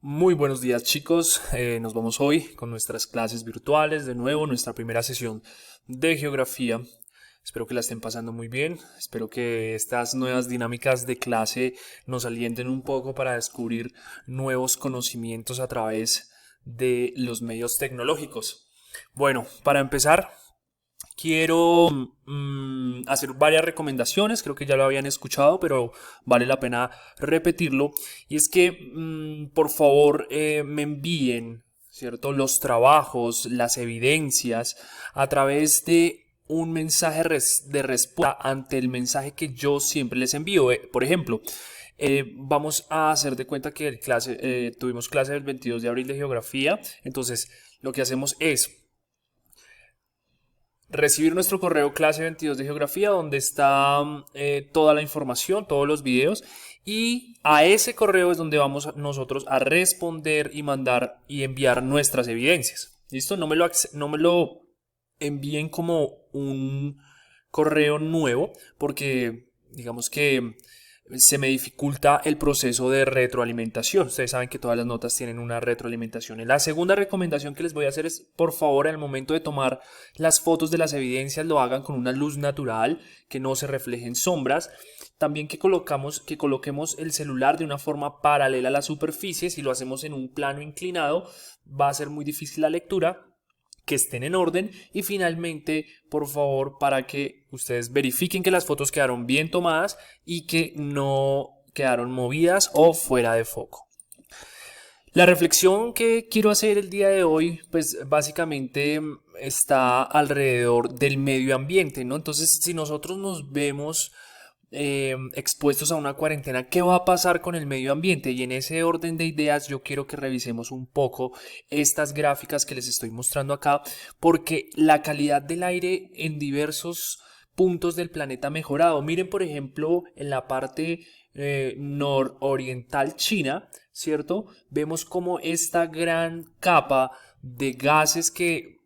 Muy buenos días chicos, nos vamos hoy con nuestras clases virtuales, de nuevo nuestra primera sesión de geografía. Espero que la estén pasando muy bien, espero que estas nuevas dinámicas de clase nos alienten un poco para descubrir nuevos conocimientos a través de los medios tecnológicos. Bueno, para empezar, quiero hacer varias recomendaciones, creo que ya lo habían escuchado, pero vale la pena repetirlo. Y es que, por favor, me envíen, ¿cierto?, los trabajos, las evidencias a través de un mensaje de respuesta ante el mensaje que yo siempre les envío. Por ejemplo, vamos a hacer de cuenta que tuvimos clase el 22 de abril de geografía. Entonces, lo que hacemos es recibir nuestro correo clase 22 de geografía donde está toda la información, todos los videos, y a ese correo es donde vamos nosotros a responder y mandar y enviar nuestras evidencias. ¿Listo? No me lo envíen como un correo nuevo porque digamos que se me dificulta el proceso de retroalimentación. Ustedes saben que todas las notas tienen una retroalimentación. La segunda recomendación que les voy a hacer es, por favor, al momento de tomar las fotos de las evidencias, lo hagan con una luz natural, que no se reflejen sombras. También que coloquemos el celular de una forma paralela a la superficie. Si lo hacemos en un plano inclinado, va a ser muy difícil la lectura. Que estén en orden. Y finalmente, por favor, para que ustedes verifiquen que las fotos quedaron bien tomadas y que no quedaron movidas o fuera de foco. La reflexión que quiero hacer el día de hoy, pues básicamente está alrededor del medio ambiente, ¿no? Entonces, si nosotros nos vemos expuestos a una cuarentena, ¿qué va a pasar con el medio ambiente? Y en ese orden de ideas yo quiero que revisemos un poco estas gráficas que les estoy mostrando acá, porque la calidad del aire en diversos puntos del planeta ha mejorado. Miren, por ejemplo, en la parte nororiental China, ¿cierto? Vemos como esta gran capa de gases que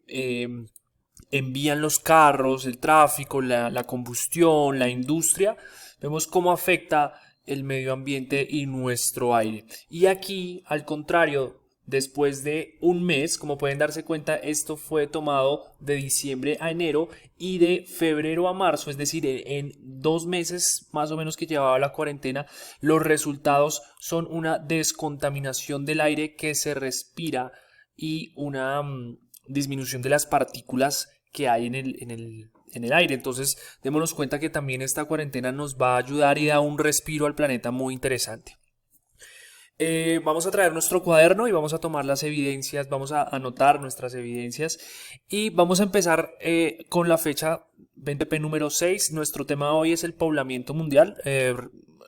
envían los carros, el tráfico, la combustión, la industria, vemos cómo afecta el medio ambiente y nuestro aire. Y aquí, al contrario, después de un mes, como pueden darse cuenta, esto fue tomado de diciembre a enero y de febrero a marzo, es decir, en 2 meses más o menos que llevaba la cuarentena, los resultados son una descontaminación del aire que se respira y una disminución de las partículas que hay en el aire. Entonces, démonos cuenta que también esta cuarentena nos va a ayudar y da un respiro al planeta muy interesante. Vamos a traer nuestro cuaderno y vamos a tomar las evidencias, vamos a anotar nuestras evidencias y vamos a empezar con la fecha 20P número 6. Nuestro tema hoy es el poblamiento mundial.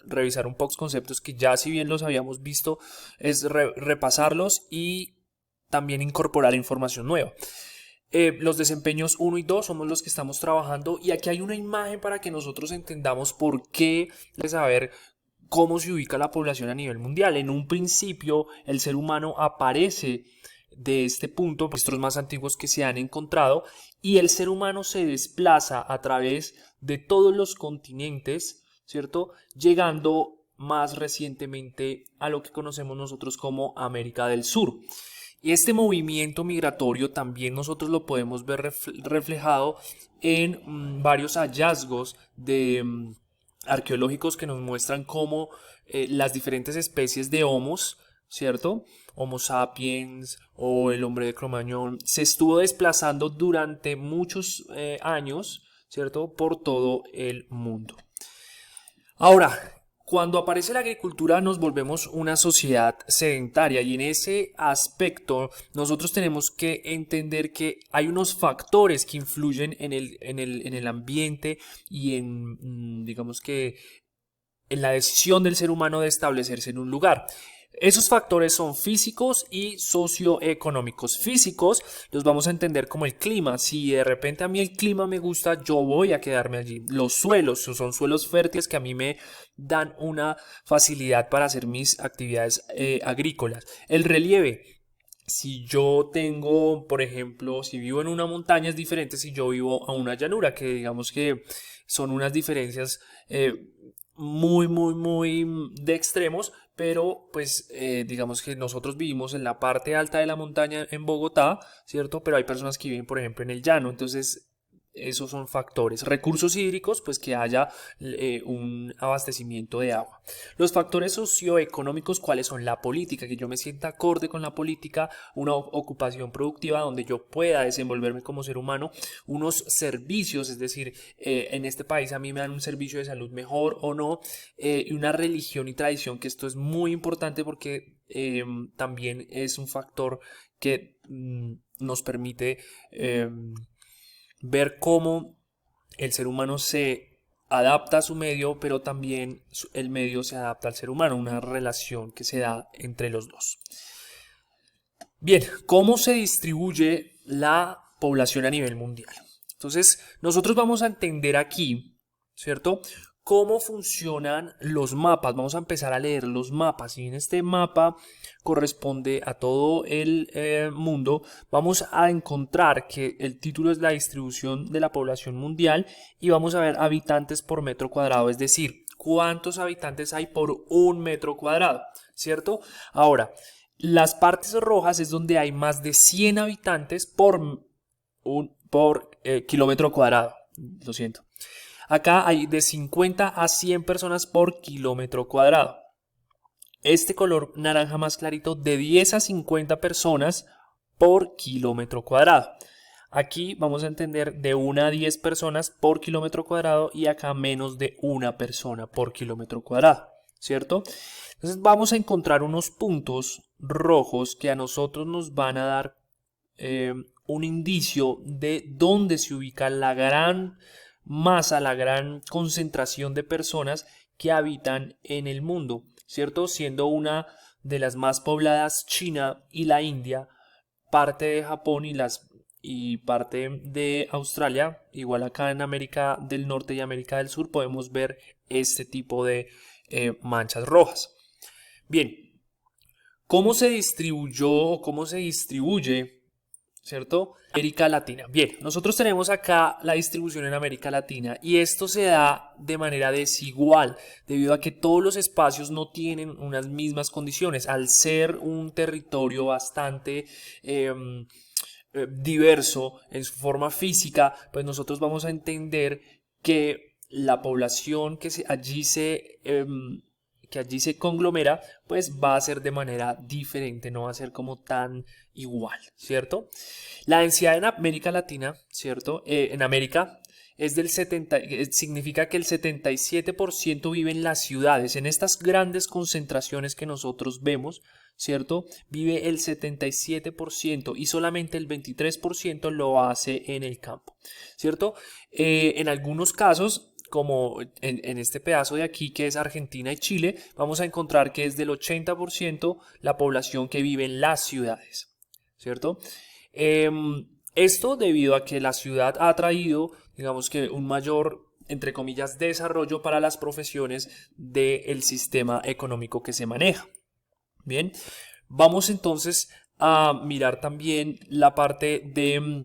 Revisar un poco los conceptos que ya si bien los habíamos visto, es repasarlos y también incorporar información nueva. Los desempeños 1 y 2 somos los que estamos trabajando y aquí hay una imagen para que nosotros entendamos por qué saber cómo se ubica la población a nivel mundial. En un principio el ser humano aparece de este punto, registros más antiguos que se han encontrado, y el ser humano se desplaza a través de todos los continentes, ¿cierto? Llegando más recientemente a lo que conocemos nosotros como América del Sur. Y este movimiento migratorio también nosotros lo podemos ver reflejado en varios hallazgos arqueológicos que nos muestran cómo las diferentes especies de homos, ¿cierto? Homo sapiens o el hombre de Cro-Magnon se estuvo desplazando durante muchos años, ¿cierto? Por todo el mundo. Ahora, cuando aparece la agricultura nos volvemos una sociedad sedentaria y en ese aspecto nosotros tenemos que entender que hay unos factores que influyen en el ambiente y digamos que en la decisión del ser humano de establecerse en un lugar. Esos factores son físicos y socioeconómicos. Físicos los vamos a entender como el clima. Si de repente a mí el clima me gusta, yo voy a quedarme allí. Los suelos son suelos fértiles que a mí me dan una facilidad para hacer mis actividades agrícolas. El relieve. Si yo tengo, por ejemplo, si vivo en una montaña es diferente si yo vivo a una llanura, que digamos que son unas diferencias muy de extremos, pero pues digamos que nosotros vivimos en la parte alta de la montaña en Bogotá, ¿cierto? Pero hay personas que viven, por ejemplo, en el llano, entonces esos son factores. Recursos hídricos, pues que haya un abastecimiento de agua. Los factores socioeconómicos, ¿cuáles son? La política, que yo me sienta acorde con la política, una ocupación productiva donde yo pueda desenvolverme como ser humano, unos servicios, es decir, en este país a mí me dan un servicio de salud mejor o no, y una religión y tradición, que esto es muy importante porque también es un factor que nos permite ver cómo el ser humano se adapta a su medio, pero también el medio se adapta al ser humano, una relación que se da entre los dos. Bien, ¿cómo se distribuye la población a nivel mundial? Entonces, nosotros vamos a entender aquí, ¿cierto? Cómo funcionan los mapas. Vamos a empezar a leer los mapas. Y en este mapa corresponde a todo el mundo. Vamos a encontrar que el título es la distribución de la población mundial y vamos a ver habitantes por metro cuadrado, es decir, cuántos habitantes hay por un metro cuadrado, ¿cierto? Ahora, las partes rojas es donde hay más de 100 habitantes por kilómetro cuadrado. Lo siento. Acá hay de 50 a 100 personas por kilómetro cuadrado. Este color naranja más clarito, de 10 a 50 personas por kilómetro cuadrado. Aquí vamos a entender de 1 a 10 personas por kilómetro cuadrado y acá menos de una persona por kilómetro cuadrado, ¿cierto? Entonces vamos a encontrar unos puntos rojos que a nosotros nos van a dar un indicio de dónde se ubica la gran masa, la gran concentración de personas que habitan en el mundo, ¿cierto? Siendo una de las más pobladas China y la India, parte de Japón y parte de Australia. Igual acá en América del Norte y América del Sur podemos ver este tipo de manchas rojas. Bien, ¿cómo se distribuyó o cómo se distribuye, ¿cierto? América Latina. Bien, nosotros tenemos acá la distribución en América Latina y esto se da de manera desigual debido a que todos los espacios no tienen unas mismas condiciones. Al ser un territorio bastante diverso en su forma física, pues nosotros vamos a entender que la población que allí se conglomera, pues va a ser de manera diferente, no va a ser como tan igual, ¿cierto? La densidad en América Latina, ¿cierto? En América es del 70, significa que el 77% vive en las ciudades, en estas grandes concentraciones que nosotros vemos, ¿cierto? Vive el 77% y solamente el 23% lo hace en el campo, ¿cierto? En algunos casos, como en este pedazo de aquí que es Argentina y Chile, vamos a encontrar que es del 80% la población que vive en las ciudades, ¿cierto? Esto debido a que la ciudad ha traído, digamos que un mayor, entre comillas, desarrollo para las profesiones del sistema económico que se maneja. Bien, vamos entonces a mirar también la parte de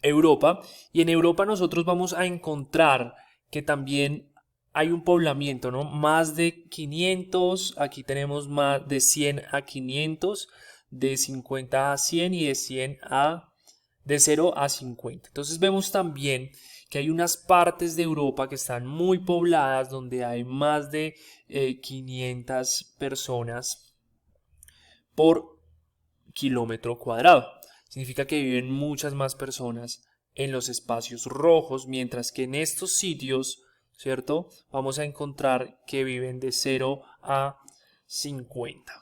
Europa, y en Europa nosotros vamos a encontrar que también hay un poblamiento, ¿no? Más de 500, aquí tenemos más de 100 a 500, de 50 a 100 y de 0 a 50. Entonces vemos también que hay unas partes de Europa que están muy pobladas donde hay más de 500 personas por kilómetro cuadrado. Significa que viven muchas más personas en los espacios rojos, mientras que en estos sitios, ¿cierto? Vamos a encontrar que viven de 0 a 50.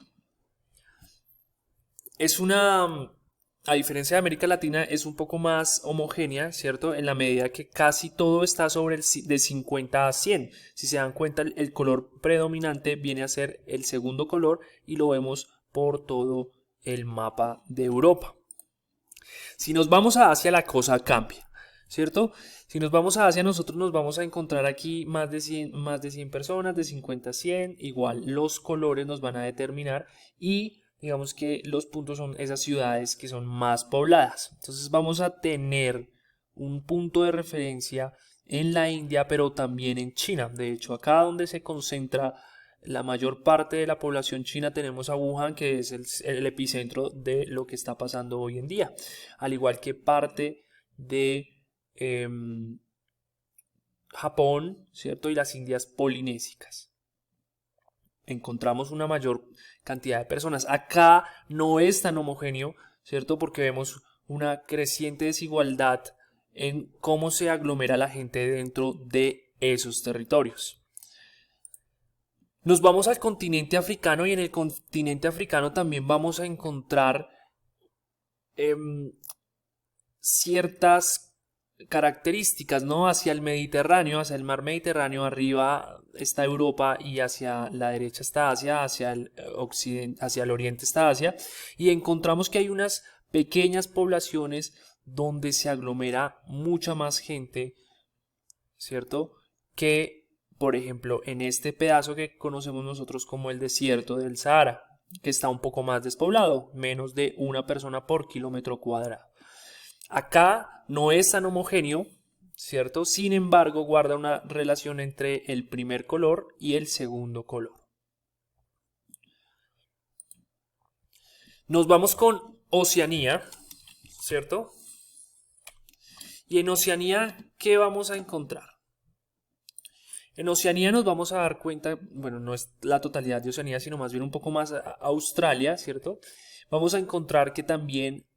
A diferencia de América Latina, es un poco más homogénea, ¿cierto? En la medida que casi todo está sobre de 50 a 100. Si se dan cuenta, el color predominante viene a ser el segundo color y lo vemos por todo el mapa de Europa. Si nos vamos a Asia, la cosa cambia, ¿cierto? Si nos vamos a Asia, nosotros nos vamos a encontrar aquí más de 100 personas, de 50 a 100. Igual, los colores nos van a determinar y digamos que los puntos son esas ciudades que son más pobladas. Entonces vamos a tener un punto de referencia en la India, pero también en China. De hecho, acá donde se concentra la mayor parte de la población china tenemos a Wuhan, que es el epicentro de lo que está pasando hoy en día, al igual que parte de Japón, ¿cierto? Y las Indias polinésicas. Encontramos una mayor cantidad de personas. Acá no es tan homogéneo, ¿cierto? Porque vemos una creciente desigualdad en cómo se aglomera la gente dentro de esos territorios. Nos vamos al continente africano y en el continente africano también vamos a encontrar ciertas características, ¿no? Hacia el Mediterráneo, hacia el mar Mediterráneo, arriba está Europa y hacia la derecha está Asia, hacia el occidente, hacia el oriente está Asia, y encontramos que hay unas pequeñas poblaciones donde se aglomera mucha más gente, ¿cierto? Que, por ejemplo, en este pedazo que conocemos nosotros como el desierto del Sahara, que está un poco más despoblado, menos de una persona por kilómetro cuadrado. Acá no es tan homogéneo, ¿cierto? Sin embargo, guarda una relación entre el primer color y el segundo color. Nos vamos con Oceanía, ¿cierto? Y en Oceanía, ¿qué vamos a encontrar? En Oceanía nos vamos a dar cuenta, bueno, no es la totalidad de Oceanía, sino más bien un poco más a Australia, ¿cierto? Vamos a encontrar que también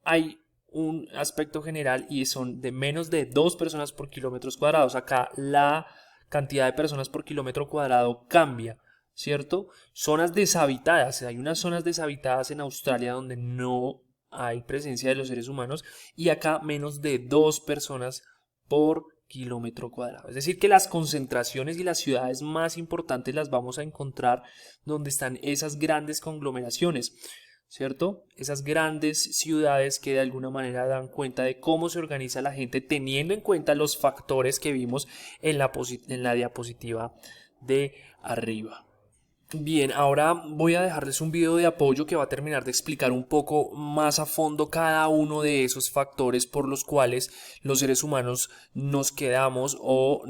hay un aspecto general y son de menos de 2 personas por kilómetros cuadrados. Acá la cantidad de personas por kilómetro cuadrado cambia, ¿cierto? Zonas deshabitadas, hay unas zonas deshabitadas en Australia donde no hay presencia de los seres humanos y acá menos de 2 personas por kilómetro cuadrado. Es decir, que las concentraciones y las ciudades más importantes las vamos a encontrar donde están esas grandes conglomeraciones, ¿cierto? Esas grandes ciudades que de alguna manera dan cuenta de cómo se organiza la gente teniendo en cuenta los factores que vimos en la diapositiva de arriba. Bien, ahora voy a dejarles un video de apoyo que va a terminar de explicar un poco más a fondo cada uno de esos factores por los cuales los seres humanos nos quedamos o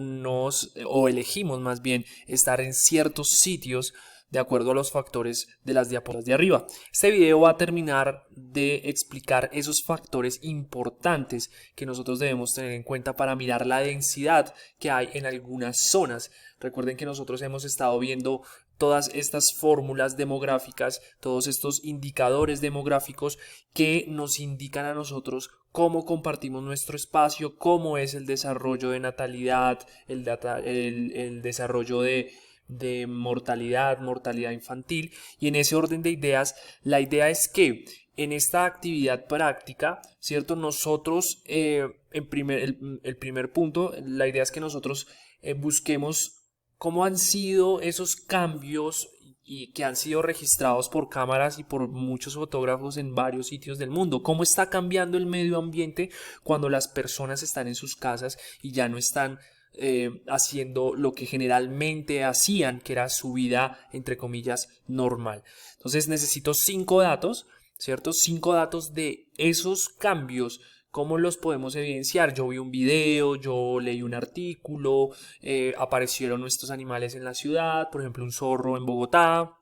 elegimos más bien estar en ciertos sitios de acuerdo a los factores de las diapositivas de arriba. Este video va a terminar de explicar esos factores importantes que nosotros debemos tener en cuenta para mirar la densidad que hay en algunas zonas. Recuerden que nosotros hemos estado viendo todas estas fórmulas demográficas, todos estos indicadores demográficos que nos indican a nosotros cómo compartimos nuestro espacio, cómo es el desarrollo de natalidad, el desarrollo de mortalidad infantil, y en ese orden de ideas, la idea es que en esta actividad práctica, ¿cierto? Nosotros, el primer punto, la idea es que nosotros busquemos cómo han sido esos cambios y que han sido registrados por cámaras y por muchos fotógrafos en varios sitios del mundo. Cómo está cambiando el medio ambiente cuando las personas están en sus casas y ya no están haciendo lo que generalmente hacían, que era su vida, entre comillas, normal. Entonces necesito 5 datos, ¿cierto? 5 datos de esos cambios. ¿Cómo los podemos evidenciar? Yo vi un video, yo leí un artículo, aparecieron estos animales en la ciudad, por ejemplo un zorro en Bogotá.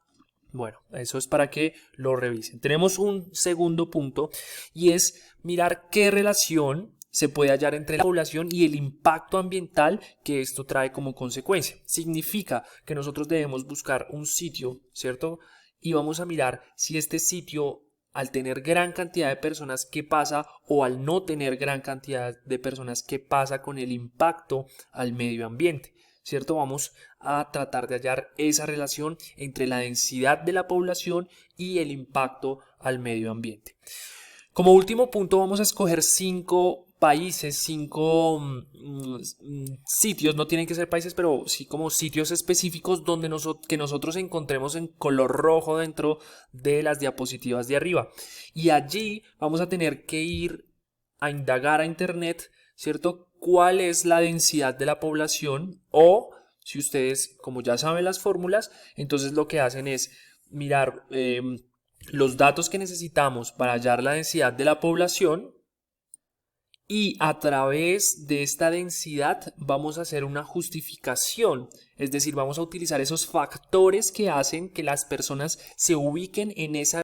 Bueno, eso es para que lo revisen. Tenemos un segundo punto y es mirar qué relación se puede hallar entre la población y el impacto ambiental que esto trae como consecuencia. Significa que nosotros debemos buscar un sitio, ¿cierto? Y vamos a mirar si este sitio, al tener gran cantidad de personas, ¿qué pasa? O al no tener gran cantidad de personas, ¿qué pasa con el impacto al medio ambiente? ¿Cierto? Vamos a tratar de hallar esa relación entre la densidad de la población y el impacto al medio ambiente. Como último punto vamos a escoger 5 países, 5 sitios, no tienen que ser países, pero sí como sitios específicos donde que nosotros encontremos en color rojo dentro de las diapositivas de arriba. Y allí vamos a tener que ir a indagar a internet, ¿cierto? ¿Cuál es la densidad de la población? O si ustedes, como ya saben las fórmulas, entonces lo que hacen es mirar los datos que necesitamos para hallar la densidad de la población Y a través de esta densidad vamos a hacer una justificación, es decir, vamos a utilizar esos factores que hacen que las personas se ubiquen en esa